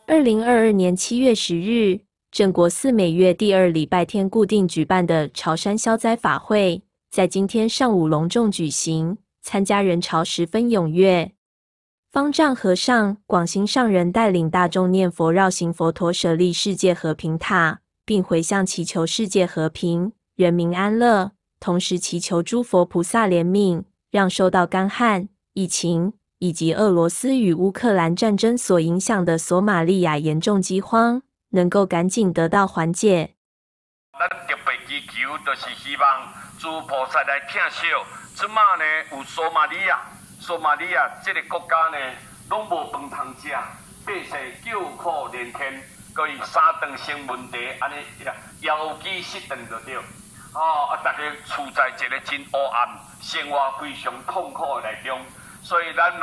2022年7月10日，正国寺每月第2礼拜天固定举办的潮山消灾法会，在今天上午隆重举行，参加人潮十分踊跃。方丈和尚、广行上人带领大众念佛，绕行佛陀舍利世界和平塔，并回向祈求世界和平、人民安乐，同时祈求诸佛菩萨怜悯，让受到干旱、疫情以及俄罗斯与乌克兰战争所影响的索马利亚严重饥荒能够赶紧得到缓解。咱特别祈求，就是希望诸菩萨来听惜。即马呢，有索马利亚这个国家呢，拢无饭通食，百姓叫苦连天，所以三顿生问题，安尼腰肌失顿就对。大家处在一个真黑暗、生活非常痛苦的内中。所以咱赶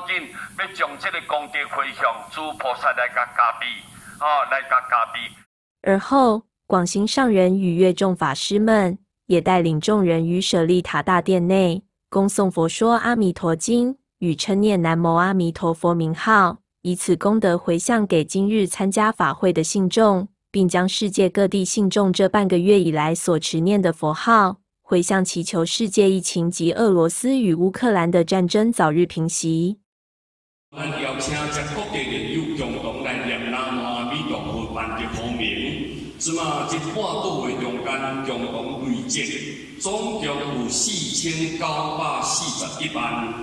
紧要将这个功德回向诸菩萨来甲加庇，来甲加庇。而后，广行上人与乐众法师们也带领众人于舍利塔大殿内恭诵佛说阿弥陀经，与称念南无阿弥陀佛名号，以此功德回向给今日参加法会的信众，并将世界各地信众这半个月以来所持念的佛号回向祈求世界疫情及俄罗斯与乌克兰的战争早日平息。咱邀请这各地人友共同来念南无阿弥陀佛万德佛名，即马这半个月中间共同累积，总共有4941万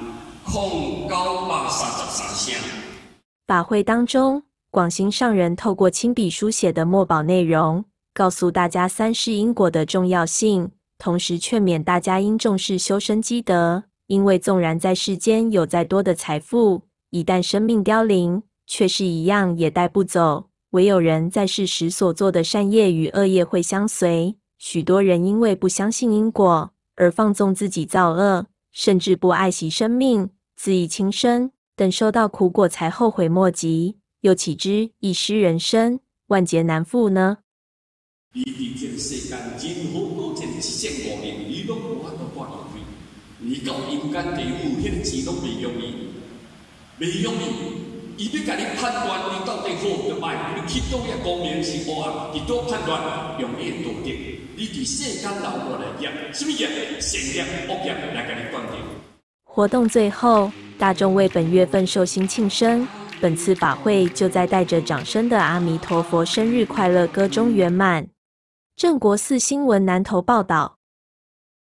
0933声。法会当中，广行上人透过亲笔书写的墨宝内容，告诉大家三世因果的重要性。同时劝勉大家应重视修身积德，因为纵然在世间有再多的财富，一旦生命凋零，却是一样也带不走。唯有人在世时所做的善业与恶业会相随。许多人因为不相信因果，而放纵自己造恶，甚至不爱惜生命，恣意轻生，等受到苦果才后悔莫及，又岂知一失人生，万劫难复呢？你伫这个世间，任何多件1,500年，你拢无法度带入去。你到阴间地府，迄个钱拢袂容易，袂容易。伊要甲你判断，你到底好与歹，你去倒遐光明是黑暗，伫倒判断用你的道德。你伫世间留下来业，什么业？善业、恶业来甲你断定。活动最后，大众为本月份寿星庆生。本次法会就在带着掌声的阿弥陀佛生日快乐歌中圆满。正国寺新闻南投报道。